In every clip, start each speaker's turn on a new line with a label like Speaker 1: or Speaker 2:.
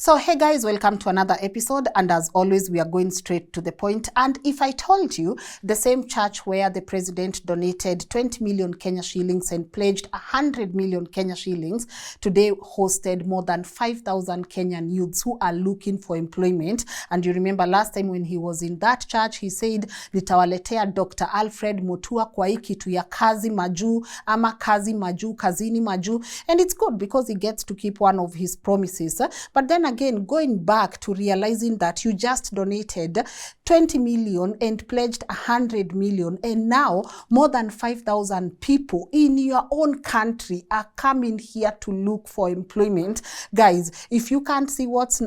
Speaker 1: So hey guys, welcome to another episode, and as always we are going straight to the point. And if I told you the same church where the president donated 20 million Kenya shillings and pledged 100 million Kenya shillings today hosted more than 5,000 Kenyan youths who are looking for employment. And you remember last time when he was in that church, he said nitawaletea Dr. Alfred Mutua kwa hii kitu ya kazi majuu ama kazi majuu, kazini majuu. And it's good because he gets to keep one of his promises. But then again, going back to realizing that you just donated 20 million and pledged 100 million, and now more than 5,000 people in your own country are coming here to look for employment. Guys, if you can't see what's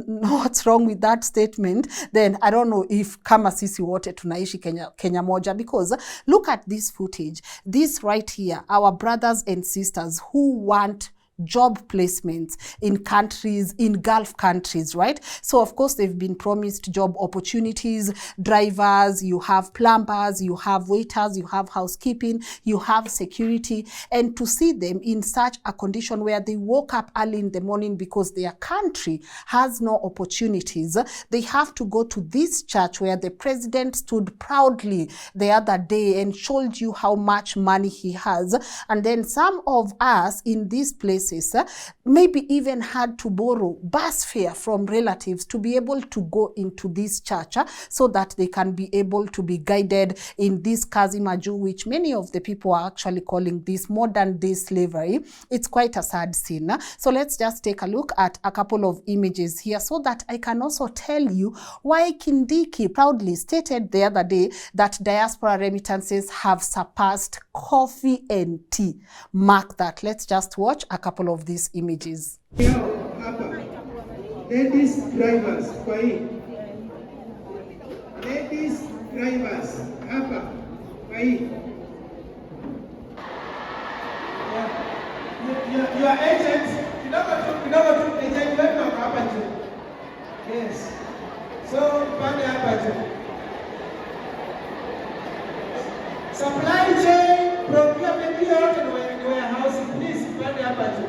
Speaker 1: wrong with that statement, then I don't know if kama sisi wote tunaishi Kenya moja, because look at this footage. This right here, our brothers and sisters who want job placements in countries, in Gulf countries, right? So of course they've been promised job opportunities, drivers, you have plumbers, you have waiters, you have housekeeping, you have security, and to see them in such a condition where they woke up early in the morning because their country has no opportunities, they have to go to this church where the president stood proudly the other day and showed you how much money he has. And then some of us in these places maybe even had to borrow bus fare from relatives to be able to go into this church so that they can be able to be guided in this kazi maju, which many of the people are actually calling this modern day slavery. It's quite a sad scene. So let's just take a look at a couple of images here so that I can also tell you why Kindiki proudly stated the other day that diaspora remittances have surpassed coffee and tea. Mark that. Let's just watch a couple of these images.
Speaker 2: Ladies drivers, kwa hii. Ladies drivers, hapa, kwa hii. Your agents, kidogo tu agent wetu hapa juu. Yes. So pande hapa juu. Supply chain, procurement yote ni warehouse, please pande hapa juu.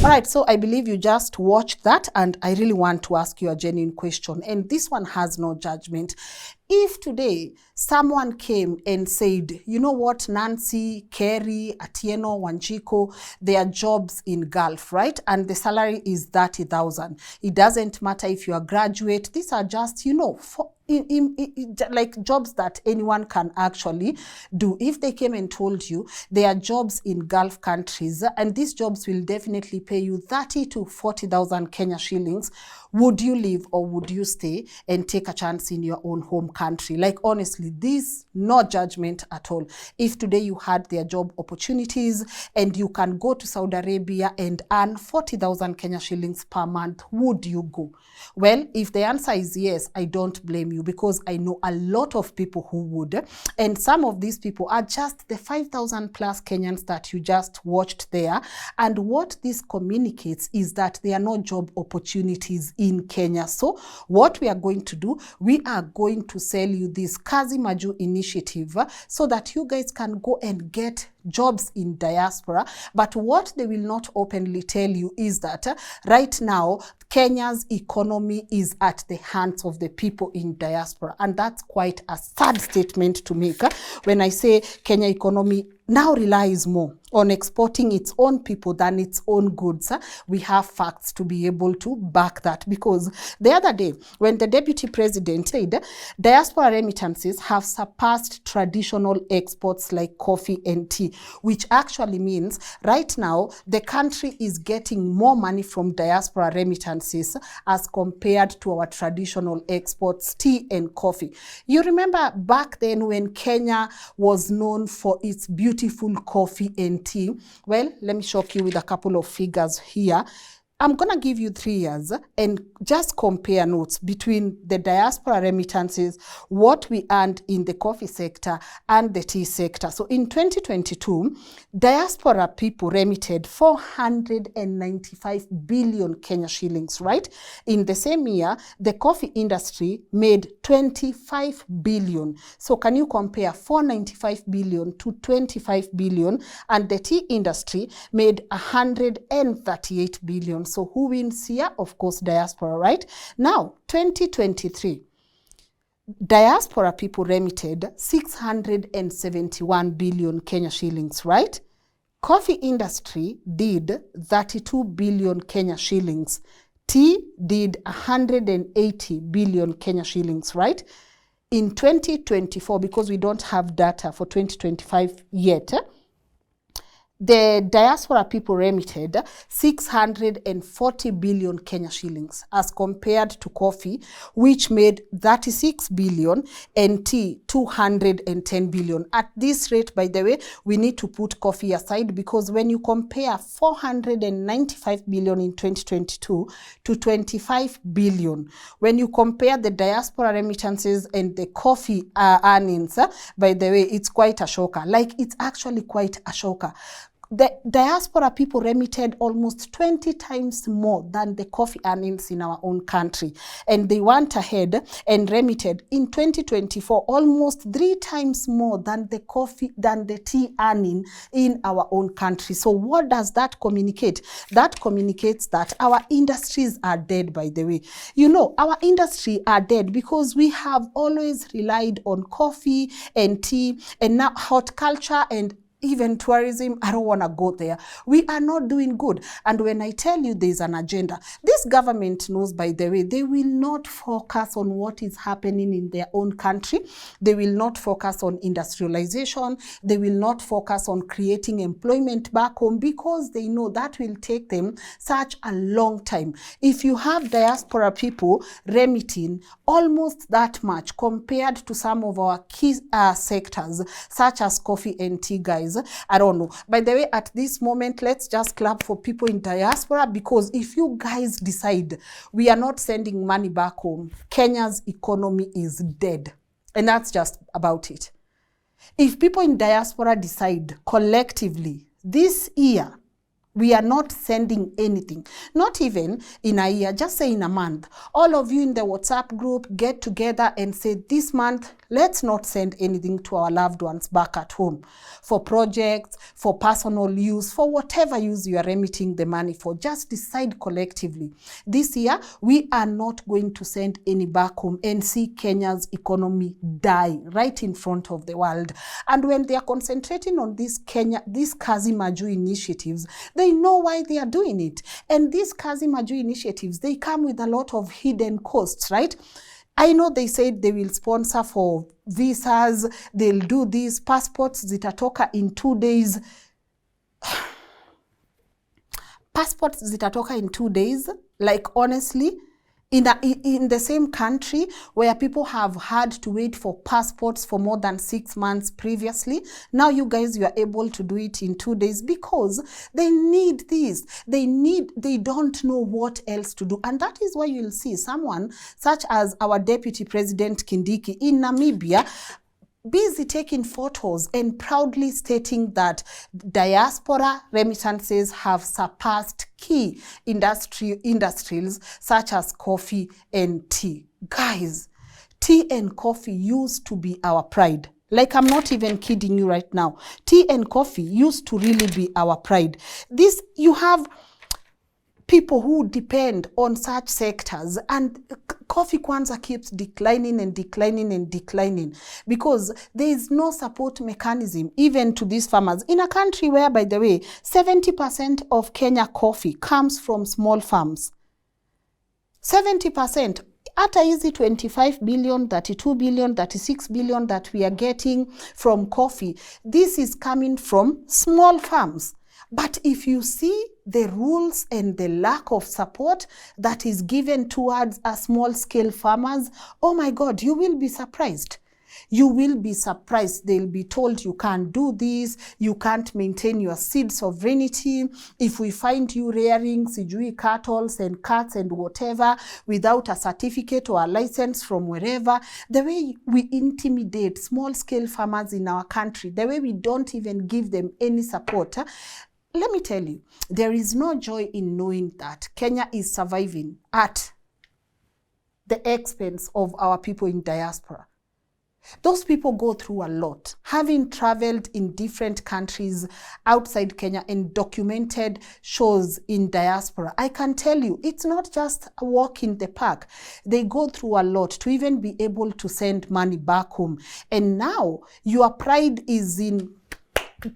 Speaker 1: All right, so I believe you just watched that, and I really want to ask you a genuine question, and this one has no judgment. If today someone came and said, you know what, Nancy, Kerry, Atieno, Wanjiko, they are jobs in Gulf, right? And the salary is 30,000. It doesn't matter if you are a graduate. These are just, you know, like jobs that anyone can actually do. If they came and told you there are jobs in Gulf countries and these jobs will definitely pay you 30 to 40,000 Kenya shillings, would you leave or would you stay and take a chance in your own home country? Like honestly, this no judgment at all. If today you had their job opportunities and you can go to Saudi Arabia and earn 40,000 Kenya shillings per month, would you go? Well, if the answer is yes, I don't blame you, because I know a lot of people who would, and some of these people are just the 5,000 plus Kenyans that you just watched there. And what this communicates is that there are no job opportunities in Kenya. So what we are going to do, we are going to sell you this Kazi Maju initiative so that you guys can go and get jobs in diaspora. But what they will not openly tell you is that right now Kenya's economy is at the hands of the people in diaspora, and that's quite a sad statement to make when I say Kenya economy now relies more on exporting its own people than its own goods. We have facts to be able to back that, because the other day when the deputy president said diaspora remittances have surpassed traditional exports like coffee and tea, which actually means right now the country is getting more money from diaspora remittances as compared to our traditional exports, tea and coffee. You remember back then when Kenya was known for its beautiful coffee and tea? Well, let me shock you with a couple of figures here. I'm going to give you 3 years and just compare notes between the diaspora remittances, what we earned in the coffee sector and the tea sector. So in 2022, diaspora people remitted 495 billion Kenya shillings, right? In the same year, the coffee industry made 25 billion. So can you compare 495 billion to 25 billion? And the tea industry made 138 billion. So who wins here? Of course, diaspora, right? Now, 2023. Diaspora people remitted 671 billion Kenya shillings, right? Coffee industry did 32 billion Kenya shillings. Tea did 180 billion Kenya shillings, right? In 2024, because we don't have data for 2025 yet, the diaspora people remitted 640 billion Kenya shillings as compared to coffee, which made 36 billion, and tea 210 billion. At this rate, by the way, we need to put coffee aside, because when you compare 495 billion in 2022 to 25 billion, when you compare the diaspora remittances and the coffee earnings, by the way, it's quite a shocker. Like, it's actually quite a shocker. The diaspora people remitted almost 20 times more than the coffee earnings in our own country. And they went ahead and remitted in 2024 almost 3 times more than the tea earning in our own country. So what does that communicate? That communicates that our industries are dead, by the way. You know, our industry are dead because we have always relied on coffee and tea, and now horticulture and even tourism. I don't want to go there. We are not doing good. And when I tell you there's an agenda, this government knows, by the way, they will not focus on what is happening in their own country. They will not focus on industrialization. They will not focus on creating employment back home, because they know that will take them such a long time. If you have diaspora people remitting almost that much compared to some of our key sectors, such as coffee and tea, guys, I don't know. By the way, at this moment, let's just clap for people in diaspora, because if you guys decide we are not sending money back home, Kenya's economy is dead. And that's just about it. If people in diaspora decide collectively this year we are not sending anything, not even in a year, just say in a month, all of you in the WhatsApp group get together and say, this month, let's not send anything to our loved ones back at home for projects, for personal use, for whatever use you are remitting the money for. Just decide collectively. This year, we are not going to send any back home and see Kenya's economy die right in front of the world. And when they are concentrating on these Kazi Maju initiatives, they know why they are doing it. And these Kazi Maju initiatives, they come with a lot of hidden costs, right? I know they said they will sponsor for visas, they'll do these passports zitatoka in 2 days. Passports zitatoka in 2 days, like honestly, in the same country where people have had to wait for passports for more than 6 months previously. Now you guys, you are able to do it in 2 days because they need this. They don't know what else to do. And that is why you'll see someone such as our Deputy President Kindiki in Namibia busy taking photos and proudly stating that diaspora remittances have surpassed key industries such as coffee and tea. Guys, tea and coffee used to be our pride. Like, I'm not even kidding you right now. Tea and coffee used to really be our pride. You have people who depend on such sectors, and coffee kwanza keeps declining and declining and declining because there is no support mechanism even to these farmers in a country where, by the way, 70% of Kenya coffee comes from small farms. 70%. At easy 25 billion, 32 billion, 36 billion that we are getting from coffee, this is coming from small farms. But if you see the rules and the lack of support that is given towards a small-scale farmers, oh my God, you will be surprised. You will be surprised. They'll be told you can't do this, you can't maintain your seed sovereignty. If we find you rearing sijui cattle and cats and whatever without a certificate or a license from wherever, the way we intimidate small-scale farmers in our country, the way we don't even give them any support, let me tell you, there is no joy in knowing that Kenya is surviving at the expense of our people in diaspora. Those people go through a lot. Having traveled in different countries outside Kenya and documented shows in diaspora, I can tell you, it's not just a walk in the park. They go through a lot to even be able to send money back home. And now your pride is in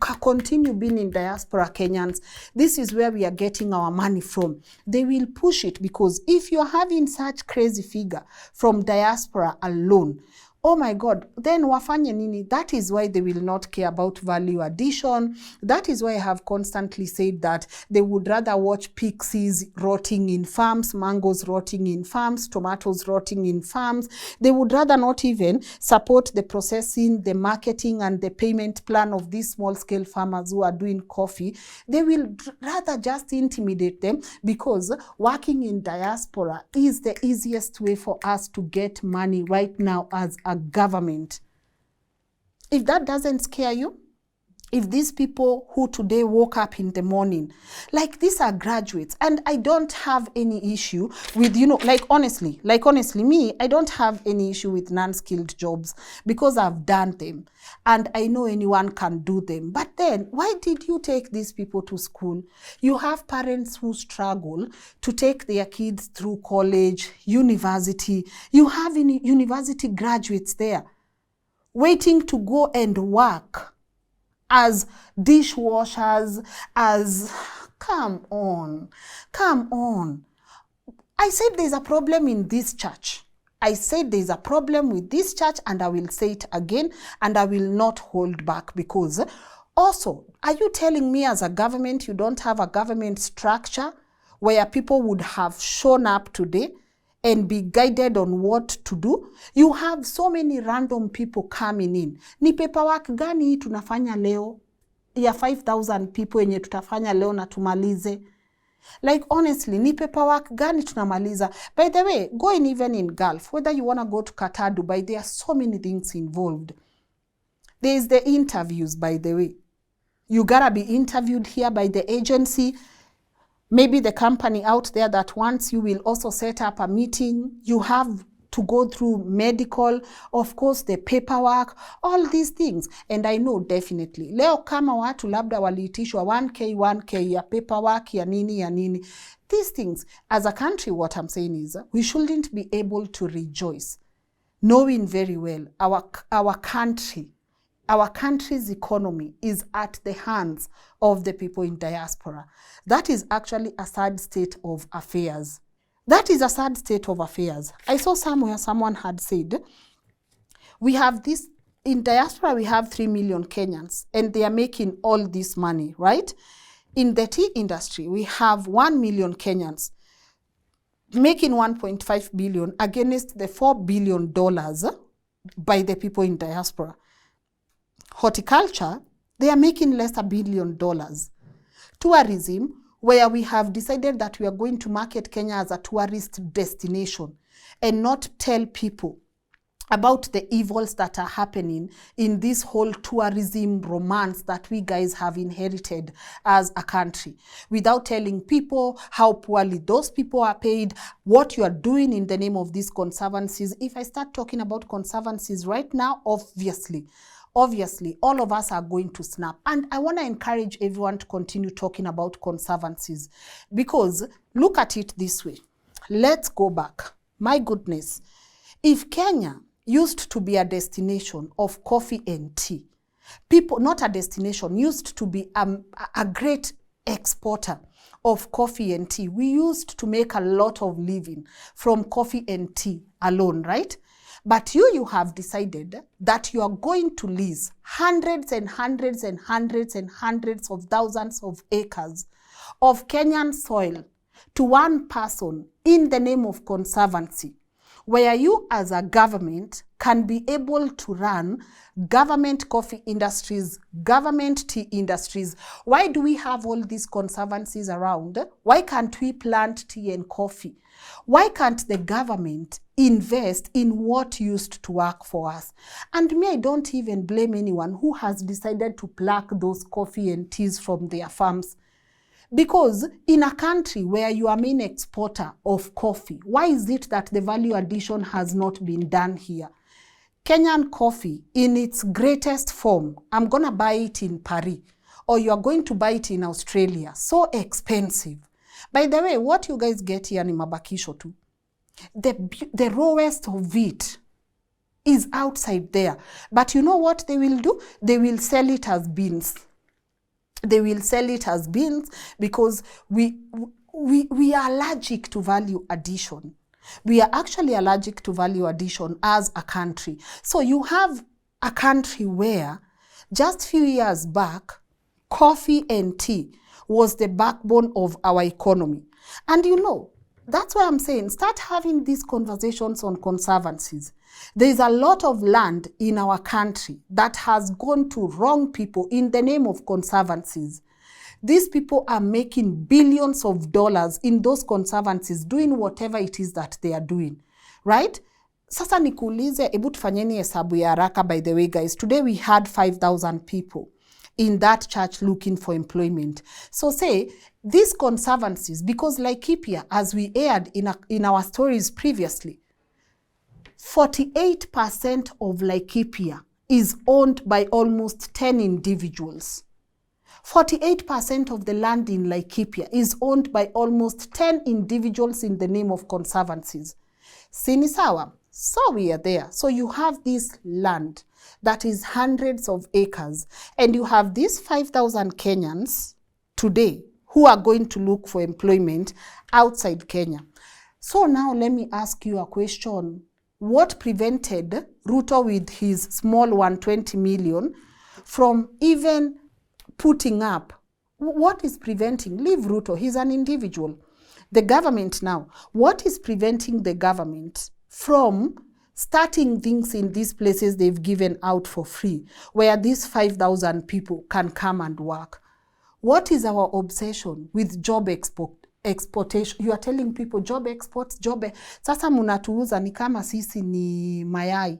Speaker 1: continue being in diaspora, Kenyans. This is where we are getting our money from. They will push it, because if you're having such crazy figure from diaspora alone, oh my God, then wafanye nini? That is why they will not care about value addition. That is why I have constantly said that they would rather watch pixies rotting in farms, mangoes rotting in farms, tomatoes rotting in farms. They would rather not even support the processing, the marketing, and the payment plan of these small-scale farmers who are doing coffee. They will rather just intimidate them, because working in diaspora is the easiest way for us to get money right now as a government. If that doesn't scare you, if these people who today woke up in the morning, like these are graduates, and I don't have any issue with, like honestly, me, I don't have any issue with non-skilled jobs, because I've done them and I know anyone can do them. But then why did you take these people to school? You have parents who struggle to take their kids through college, university. You have university graduates there waiting to go and work as dishwashers, as, come on. I said there's a problem in this church. I said there's a problem with this church, and I will say it again, and I will not hold back, because also, are you telling me as a government you don't have a government structure where people would have shown up today and be guided on what to do? You have so many random people coming in. Ni paperwork gani tunafanya leo ya 5,000 people yenye tutafanya leo na tumalize? Like honestly, ni paperwork gani tunamaliza? By the way, going even in Gulf, whether you want to go to Qatar, Dubai, there are so many things involved. There is the interviews, by the way. You gotta be interviewed here by the agency. Maybe the company out there that wants you will also set up a meeting. You have to go through medical, of course, the paperwork, all these things. And I know definitely, leo kama watu labda waliitishwa 1K ya paperwork, ya nini. These things, as a country, what I'm saying is, we shouldn't be able to rejoice, knowing very well our country's economy is at the hands of the people in diaspora. That is actually a sad state of affairs. That is a sad state of affairs. I saw somewhere someone had said, we have this, in diaspora we have 3 million Kenyans, and they are making all this money, right? In the tea industry, we have 1 million Kenyans making 1.5 billion against the $4 billion by the people in diaspora. Horticulture, they are making less $1 billion. Tourism, where we have decided that we are going to market Kenya as a tourist destination and not tell people about the evils that are happening in this whole tourism romance that we guys have inherited as a country, without telling people how poorly those people are paid, what you are doing in the name of these conservancies. If I start talking about conservancies right now, obviously, all of us are going to snap. And I want to encourage everyone to continue talking about conservancies, because look at it this way. Let's go back. My goodness. If Kenya used to be a destination of coffee and tea, people, not a destination, used to be a great exporter of coffee and tea. We used to make a lot of living from coffee and tea alone, right? But you have decided that you are going to lease hundreds and hundreds and hundreds and hundreds of thousands of acres of Kenyan soil to one person in the name of conservancy, where you as a government can be able to run government coffee industries, government tea industries. Why do we have all these conservancies around? Why can't we plant tea and coffee? Why can't the government invest in what used to work for us? And me, I don't even blame anyone who has decided to pluck those coffee and teas from their farms. Because in a country where you are main exporter of coffee, why is it that the value addition has not been done here? Kenyan coffee in its greatest form, I'm going to buy it in Paris, or you are going to buy it in Australia. So expensive. By the way, what you guys get here in mabakisho too, the rawest of it is outside there. But you know what they will do? They will sell it as beans. They will sell it as beans because we are allergic to value addition. We are actually allergic to value addition as a country. So you have a country where just few years back, coffee and tea was the backbone of our economy. And you know, that's why I'm saying start having these conversations on conservancies. There is a lot of land in our country that has gone to wrong people in the name of conservancies. These people are making billions of dollars in those conservancies doing whatever it is that they are doing, right? Sasa nikuulize, ebu tufanyeni hesabu ya haraka. By the way, guys, today we had 5,000 people in that church looking for employment. So say these conservancies, because Laikipia, as we aired in our stories previously, 48% of Laikipia is owned by almost 10 individuals. 48% of the land in Laikipia is owned by almost 10 individuals in the name of conservancies. Sinisawa. So we are there. So you have this land that is hundreds of acres, and you have these 5,000 Kenyans today who are going to look for employment outside Kenya. So now let me ask you a question. What prevented Ruto with his small 120 million from even putting up? What is preventing? Leave Ruto, he's an individual. The government now, what is preventing the government from starting things in these places they've given out for free, where these 5,000 people can come and work? What is our obsession with job exportation? You are telling people job exports, sasa munatuuza ni kama sisi ni mayai.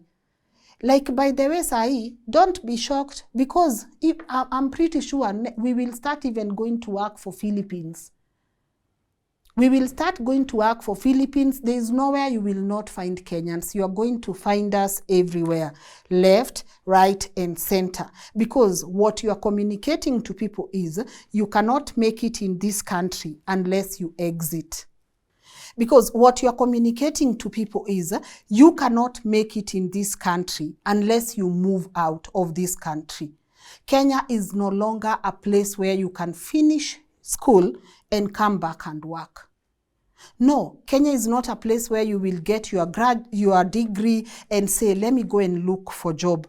Speaker 1: Like, by the way, sahi, don't be shocked, because I'm pretty sure we will start even going to work for Philippines. We will start going to work for Philippines. There is nowhere you will not find Kenyans. You are going to find us everywhere, left, right, and center. Because what you are communicating to people is you cannot make it in this country unless you exit. Because what you are communicating to people is you cannot make it in this country unless you move out of this country. Kenya is no longer a place where you can finish school and come back and work. No, Kenya is not a place where you will get your degree and say, let me go and look for a job.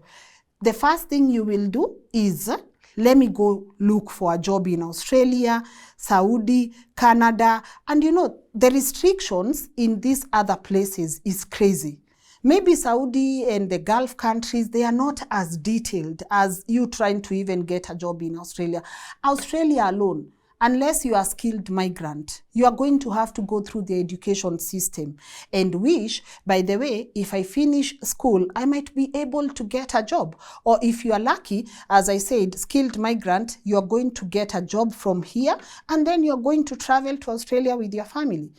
Speaker 1: The first thing you will do is, let me go look for a job in Australia, Saudi, Canada. And you know, the restrictions in these other places is crazy. Maybe Saudi and the Gulf countries, they are not as detailed as you trying to even get a job in Australia. Australia alone, unless you are a skilled migrant, you are going to have to go through the education system and wish, by the way, if I finish school, I might be able to get a job. Or if you are lucky, as I said, skilled migrant, you are going to get a job from here, and then you're going to travel to Australia with your family.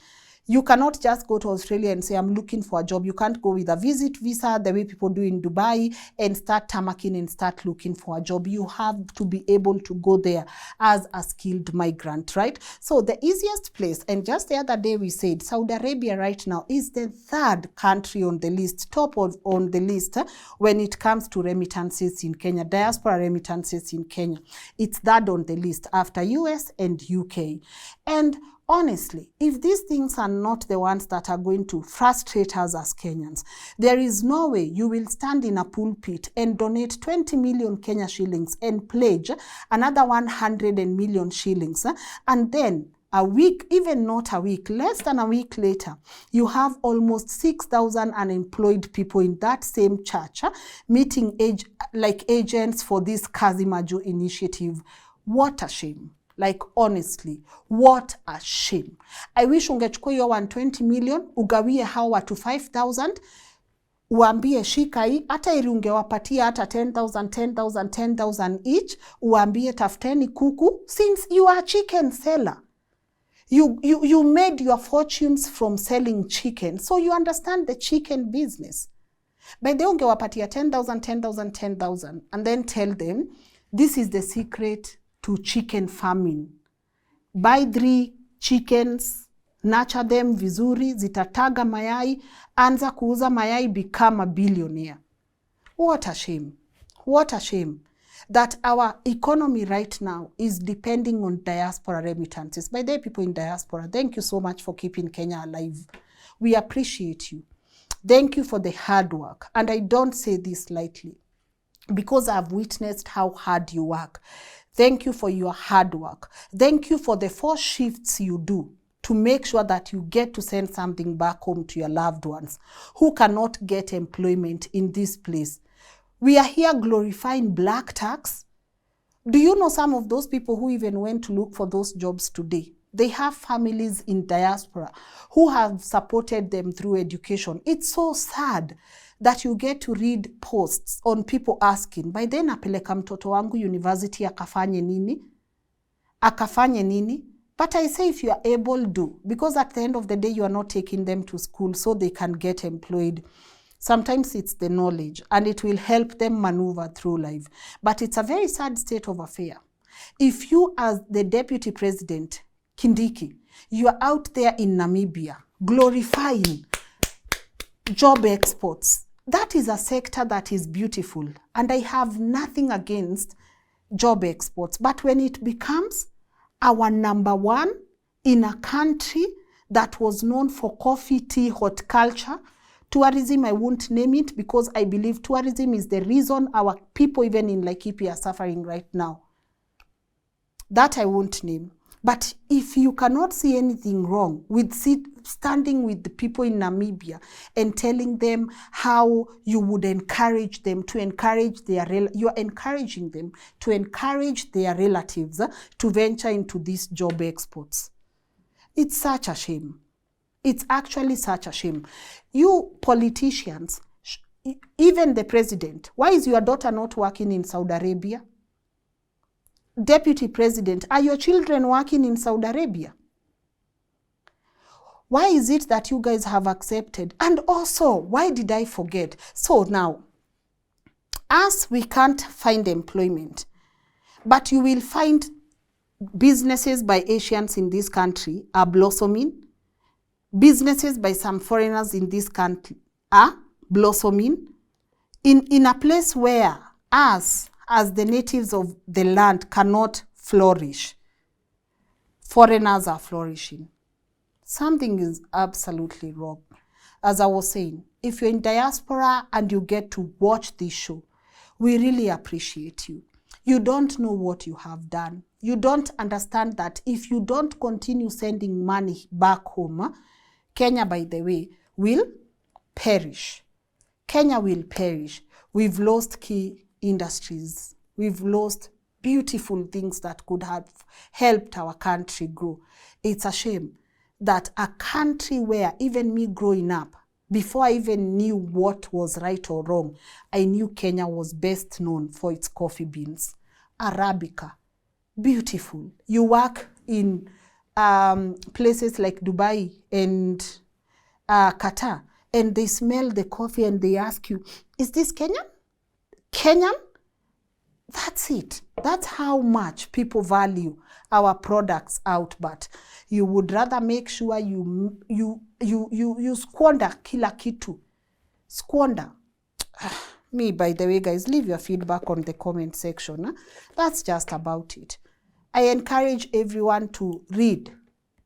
Speaker 1: You cannot just go to Australia and say, I'm looking for a job. You can't go with a visit visa, the way people do in Dubai, and start tamacking and start looking for a job. You have to be able to go there as a skilled migrant, right? So the easiest place, and just the other day we said, Saudi Arabia right now is the third country on the list, on the list when it comes to remittances in Kenya, diaspora remittances in Kenya. It's third on the list after US and UK. And honestly, if these things are not the ones that are going to frustrate us as Kenyans, there is no way you will stand in a pulpit and donate 20 million Kenya shillings and pledge another 100 million shillings, and then a week, even not a week, less than a week later, you have almost 6,000 unemployed people in that same church meeting agents for this Kazi Maju initiative. What a shame. Like, honestly, what a shame. I wish ungechukua hiyo 120 million, ugawie hao watu 5,000, uambie shika hii, hata ili ungewapatia hata 10,000 each, uambie tafuteni kuku, since you are a chicken seller. You made your fortunes from selling chicken, so you understand the chicken business. By the way, ungewapatia 10,000, and then tell them, this is the secret to chicken farming. Buy 3 chickens, nurture them vizuri, zitataga mayai, anza kuuza mayai, become a billionaire. What a shame. What a shame that our economy right now is depending on diaspora remittances. By the way, people in diaspora, thank you so much for keeping Kenya alive. We appreciate you. Thank you for the hard work. And I don't say this lightly, because I've witnessed how hard you work. Thank you for your hard work. Thank you for the 4 shifts you do to make sure that you get to send something back home to your loved ones who cannot get employment in this place. We are here glorifying black tax. Do you know some of those people who even went to look for those jobs today? They have families in diaspora who have supported them through education. It's so sad that you get to read posts on people asking, by then napeleka mtoto wangu university akafanye nini? Akafanye nini? But I say, if you are able, do. Because at the end of the day, you are not taking them to school so they can get employed. Sometimes it's the knowledge, and it will help them maneuver through life. But it's a very sad state of affair. If you, as the Deputy President Kindiki, you are out there in Namibia glorifying job exports, that is a sector that is beautiful. And I have nothing against job exports. But when it becomes our number 1 in a country that was known for coffee, tea, horticulture, tourism, I won't name it, because I believe tourism is the reason our people, even in Laikipia, are suffering right now. That I won't name. But if you cannot see anything wrong with standing with the people in Namibia and telling them how you would encourage them to encourage you are encouraging them to encourage their relatives to venture into these job exports. It's such a shame. It's actually such a shame. You politicians, even the president, why is your daughter not working in Saudi Arabia? Deputy President, are your children working in Saudi Arabia? Why is it that you guys have accepted? And also, why did I forget? So now, as we can't find employment, but you will find businesses by Asians in this country are blossoming. Businesses by some foreigners in this country are blossoming. In a place where us, as the natives of the land, cannot flourish, foreigners are flourishing. Something is absolutely wrong. As I was saying, if you're in diaspora and you get to watch this show, we really appreciate you. You don't know what you have done. You don't understand that if you don't continue sending money back home, Kenya, by the way, will perish. Kenya will perish. We've lost key industries. We've lost beautiful things that could have helped our country grow. It's a shame that a country where even me growing up, before I even knew what was right or wrong, I knew Kenya was best known for its coffee beans. Arabica, beautiful. You work in places like Dubai and Qatar, and they smell the coffee and they ask you, is this Kenyan? Kenyan? That's it. That's how much people value our products out, but you would rather make sure you squander kila kitu. Squander. Me, by the way, guys, leave your feedback on the comment section. That's just about it. I encourage everyone to read,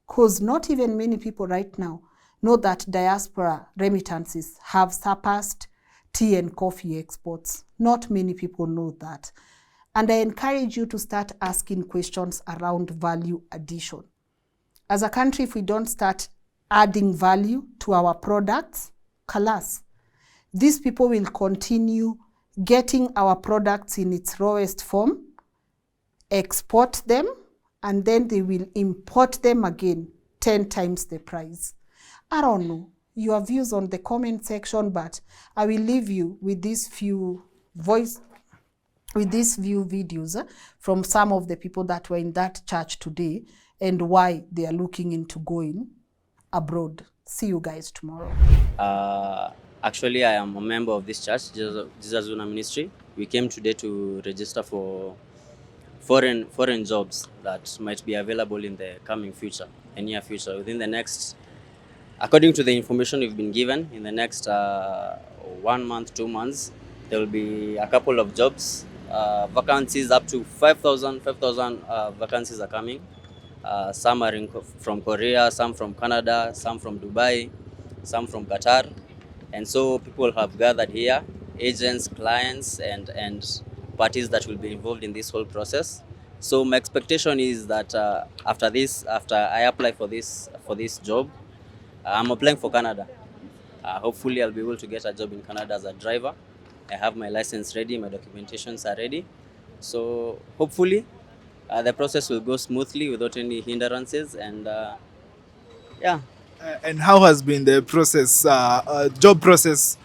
Speaker 1: because not even many people right now know that diaspora remittances have surpassed tea and coffee exports. Not many people know that. And I encourage you to start asking questions around value addition. As a country, if we don't start adding value to our products, kalas, these people will continue getting our products in its rawest form, export them, and then they will import them again 10 times the price. I don't know your views on the comment section, but I will leave you with these few videos from some of the people that were in that church today and why they are looking into going abroad. See you guys tomorrow.
Speaker 3: Actually, I am a member of this church, Jesus Zuna Ministry. We came today to register for foreign jobs that might be available in the coming future, and near future. Within the next, according to the information we've been given, in the next 1 month, 2 months, there will be a couple of jobs, vacancies up to 5,000 vacancies are coming. Some are from Korea, some from Canada, some from Dubai, some from Qatar. And so people have gathered here, agents, clients, and parties that will be involved in this whole process. So my expectation is that after I apply for this job, I'm applying for Canada. Hopefully I'll be able to get a job in Canada as a driver. I have my license ready, my documentations are ready. So hopefully the process will go smoothly without any hindrances, and yeah.
Speaker 4: And how has been the process, job process,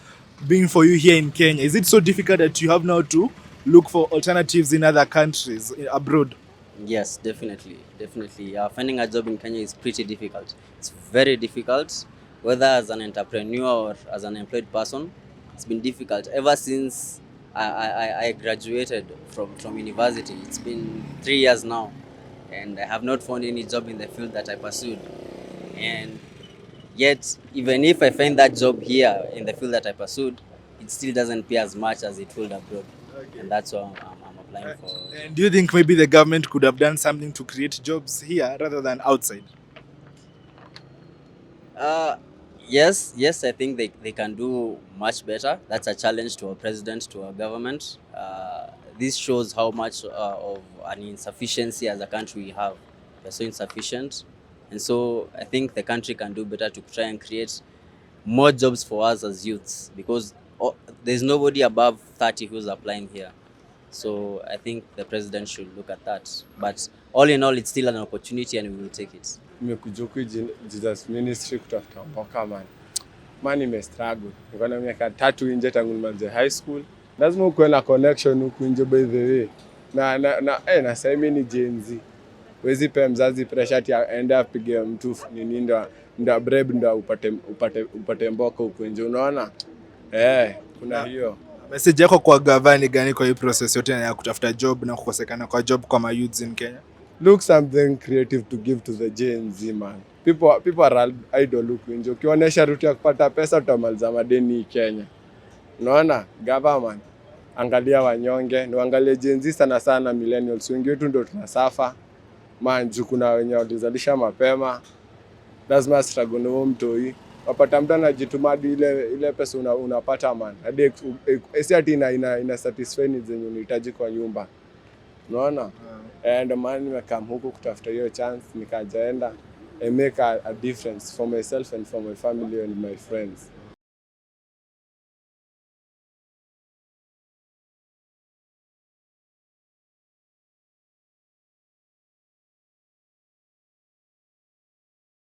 Speaker 4: been for you here in Kenya? Is it so difficult that you have now to look for alternatives in other countries, abroad?
Speaker 3: Yes, definitely. Finding a job in Kenya is pretty difficult. It's very difficult, whether as an entrepreneur or as an employed person. It's been difficult ever since I graduated from university. It's been 3 years now, and I have not found any job in the field that I pursued. And yet, even if I find that job here in the field that I pursued, it still doesn't pay as much as it would abroad. Okay. And that's what I'm applying for.
Speaker 4: And do you think maybe the government could have done something to create jobs here rather than outside?
Speaker 3: Yes, I think they can do much better. That's a challenge to our president, to our government. This shows how much of an insufficiency as a country we have. We're so insufficient. And so I think the country can do better to try and create more jobs for us as youths, because there's nobody above 30 who's applying here. So I think the president should look at that. But all in all, it's still an opportunity and we will take it.
Speaker 5: Nimekuja huku Jesus Ministry kutafuta mboka man. Man nimestruggle. Niko na miaka 3 nje tangu nimalize high school. Lazima ukuwe na connection huku nje by the way. Na sasa mimi ni Gen Z. Wezi pe mzazi pressure ati aende apige mtu nini ndo breb ndo upate mboka huku nje, unaona? Kuna hiyo.
Speaker 4: Message yako kwa gavana gani kwa hii process yote ya kutafuta job na kukosekana kwa job kwa youths in Kenya?
Speaker 5: Look something creative to give to the Gen Z man. People are idle huku nje. Ukionyesha route ya kupata pesa utamaliza madeni Kenya. Unaona? Government angalia wanyonge, niangalie Gen Z sana millennials. Wengi wetu ndio tunasafa. Manju kuna wenye walizalisha mapema. Lazima struggle na mtoi. Wapata mtu anajitumadi ile pesa unapata man. Hadi eti ina satisfy needs zenye unahitaji kwa nyumba. Unaona? And man nimekam huku kutafuta hiyo chance, nikajaenda and make a difference for myself and for my family and my friends.